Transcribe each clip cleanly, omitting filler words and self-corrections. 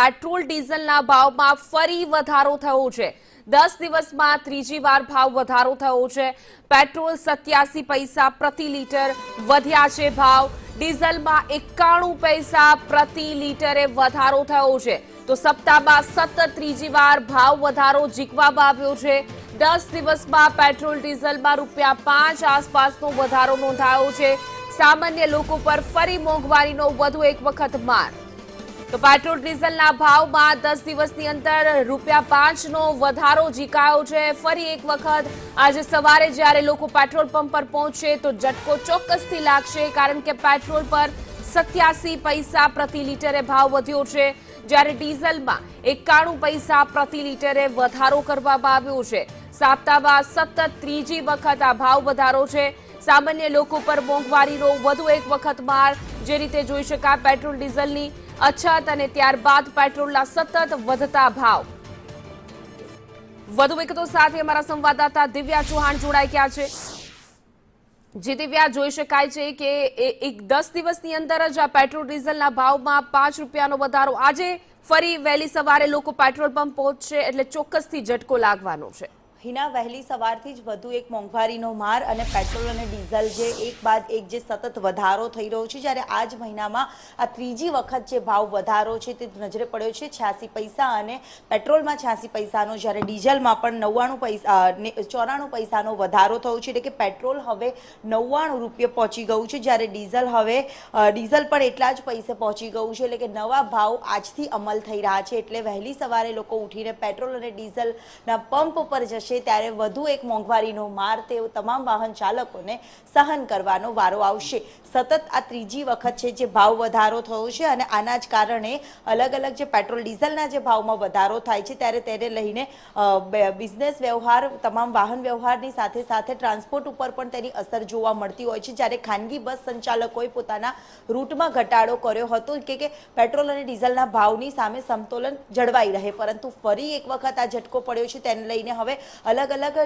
Petrol ડીઝલના ભાવમાં ફરી વધારો થયો છે। 10 દિવસમાં ત્રીજી વાર ભાવ વધારો થયો છે। પેટ્રોલ 87 પૈસા પ્રતિ લીટર વધ્યા છે। ભાવ ડીઝલમાં 91 પૈસા પ્રતિ લીટરે વધારો થયો છે। તો સપ્તાહમાં સતત ત્રીજી વાર ભાવ વધારો ઝીકવામાં આવ્યો છે। 10 દિવસમાં પેટ્રોલ ડીઝલમાં ₹5 આસપાસનો વધારો નોંધાયો છે। સામાન્ય લોકો પર ફરી મોંઘવારીનો વધુ એક વખત માર। તો પેટ્રોલ ડીઝલના ભાવમાં 10 દિવસની અંદર ₹5નો વધારો ઝીકાયો છે। ફરી એક વખત આજે સવારે જ્યારે લોકો પેટ્રોલ પંપ પર પહોંચશે તો ઝટકો ચોક્કસથી લાગશે, કારણ કે પેટ્રોલ પર 87 પૈસા પ્રતિ લીટરે ભાવ વધ્યો છે, જ્યારે ડીઝલમાં 91 પૈસા પ્રતિ લીટરે વધારો કરવામાં આવ્યો છે। સપ્તાહમાં સતત ત્રીજી વખત આ ભાવ વધારો છે। સામાન્ય લોકો પર મોંઘવારીનો વધુ એક વખત માર। જે રીતે જોઈ શકાય પેટ્રોલ ડીઝલની અછત અને ત્યારબાદ પેટ્રોલના સતત વધતા ભાવ। વધુ વિગતો સાથે અમારા સંવાદદાતા દિવ્યા ચૌહાણ જોડાઈ ગયા છે। જે દિવ્યા, જોઈ શકાય છે કે 10 દિવસની અંદર જ આ પેટ્રોલ ડીઝલના ભાવમાં ₹5નો વધારો। આજે ફરી વહેલી સવારે લોકો પેટ્રોલ પંપ પહોંચશે એટલે ચોક્કસથી ઝટકો લાગવાનો છે। હિના, વહેલી સવારથી જ વધુ એક મોંઘવારીનો માર અને પેટ્રોલ અને ડીઝલ જે એક બાદ એક જે સતત વધારો થઈ રહ્યો છે, જ્યારે આ જ મહિનામાં આ ત્રીજી વખત જે ભાવ વધારો છે તે નજરે પડ્યો છે। 86 પૈસા અને પેટ્રોલમાં 86 પૈસાનો, જ્યારે ડીઝલમાં પણ 94 પૈસાનો વધારો થયો છે। એટલે કે પેટ્રોલ હવે ₹99 પહોંચી ગયું છે, જ્યારે ડીઝલ પણ એટલા જ પૈસે પહોંચી ગયું છે। એટલે કે નવા ભાવ આજથી અમલ થઈ રહ્યા છે। એટલે વહેલી સવારે લોકો ઉઠીને પેટ્રોલ અને ડીઝલના પંપ પર જશે ત્યારે વધુ એક મોંઘવારીનો માર તે તમામ વાહન ચાલકોને સહન કરવાનો વારો આવશે। સતત આ ત્રીજી વખત છે જે ભાવ વધારો થયો છે અને આના જ કારણે અલગ અલગ જે પેટ્રોલ ડીઝલના જે ભાવમાં વધારો થાય છે ત્યારે તેને લઈને બિઝનેસ વ્યવહાર, તમામ વાહન વ્યવહારની સાથે સાથે ટ્રાન્સપોર્ટ ઉપર પણ તેની અસર જોવા મળતી હોય છે। જ્યારે ખાનગી બસ સંચાલકોએ પોતાના રૂટમાં ઘટાડો કર્યો હતો કે પેટ્રોલ અને ડીઝલના ભાવની સામે સમતોલન જળવાઈ રહે, પરંતુ ફરી એક વખત આ ઝટકો પડ્યો છે, તેને લઈને હવે અલગ અલગ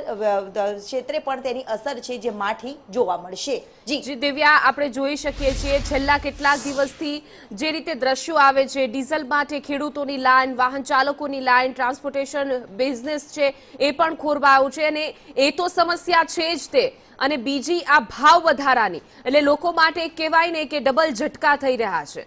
ક્ષેત્રે પણ તેની અસર છે જે માઠી જોવા મળશે। જી દિવ્યા, આપણે જોઈ શકીએ છીએ છેલ્લા કેટલાક દિવસથી જે રીતે દ્રશ્યો આવે છે, ડીઝલ માટે ખેડૂતોની લાઈન, વાહન ચાલકોની લાઈન, ટ્રાન્સપોર્ટેશન બિઝનેસ છે એ પણ ખોરવાયો છે અને એ તો સમસ્યા છે જ તે, અને બીજી આ ભાવ વધારાની એટલે લોકો માટે કહેવાય ને કે ડબલ ઝટકા થઈ રહ્યા છે।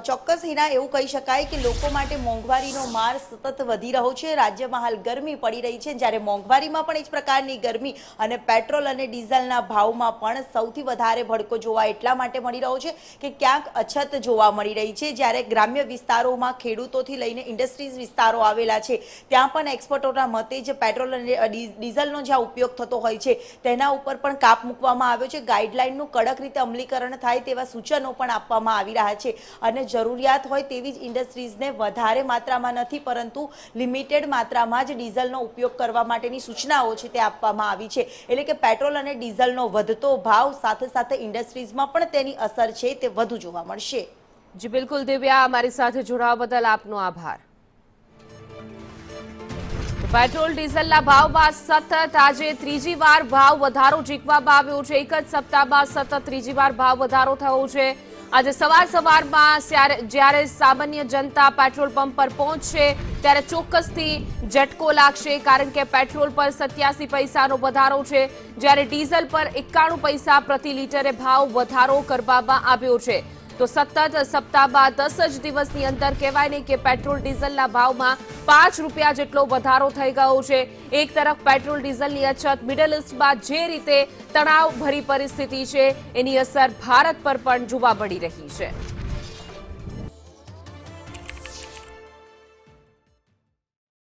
ચોક્કસ હિના, એવું કહી શકાય કે લોકો માટે મોંઘવારીનો માર સતત વધી રહ્યો છે। રાજ્યમાં હાલ ગરમી પડી રહી છે, જ્યારે મોંઘવારીમાં પણ એ જ પ્રકારની ગરમી અને પેટ્રોલ અને ડીઝલના ભાવમાં પણ સૌથી વધારે ભડકો જોવા એટલા માટે મળી રહ્યો છે કે ક્યાંક અછત જોવા મળી રહી છે। જ્યારે ગ્રામ્ય વિસ્તારોમાં ખેડૂતોથી લઈને ઇન્ડસ્ટ્રીઝ વિસ્તારો આવેલા છે, ત્યાં પણ એક્સપર્ટોના મતે જ પેટ્રોલ અને ડીઝલનો જ્યાં ઉપયોગ થતો હોય છે તેના ઉપર પણ કાપ મૂકવામાં આવ્યો છે। ગાઈડલાઇનનું કડક રીતે અમલીકરણ થાય તેવા સૂચનો પણ આપવામાં આવી રહ્યા છે અને જરૂરિયાત હોય તેવી જ ઇન્ડસ્ટ્રીઝને વધારે માત્રામાં નથી, પરંતુ લિમિટેડ માત્રામાં જ ડીઝલનો ઉપયોગ કરવા માટેની સૂચનાઓ છે તે આપવામાં આવી છે। એટલે કે પેટ્રોલ અને ડીઝલનો વધતો ભાવ સાથે સાથે ઇન્ડસ્ટ્રીઝમાં પણ તેની અસર છે તે વધુ જોવા મળશે। જી બિલકુલ દિવ્યા, અમારી સાથે જોડાવા બદલ આપનો આભાર। પેટ્રોલ ડીઝલના ભાવમાં સતત આજે ત્રીજી વાર ભાવ વધારો ઝીકવામાં આવ્યો છે। એક જ સપ્તાહમાં સતત ત્રીજી વાર ભાવ વધારો થયો છે। આજે સવારમાં જ્યારે સામાન્ય જનતા પેટ્રોલ પંપ પર પહોંચશે ત્યારે ચોક્કસથી ઝટકો લાગશે, કારણ કે પેટ્રોલ પર 87 પૈસાનો વધારો છે, જ્યારે ડીઝલ પર 91 પૈસા પ્રતિ લીટરે ભાવ વધારો કરવામાં આવ્યો છે। તો સતત સપ્તાહમાં 10 જ દિવસની અંદર કહેવાય ને કે પેટ્રોલ ડીઝલના ભાવમાં ₹5 જેટલો વધારો થઈ ગયો છે। એક તરફ પેટ્રોલ ડીઝલની અછત, મિડલ ઇસ્ટમાં જે રીતે તણાવભરી પરિસ્થિતિ છે એની અસર ભારત પર પણ જોવા મળી રહી છે।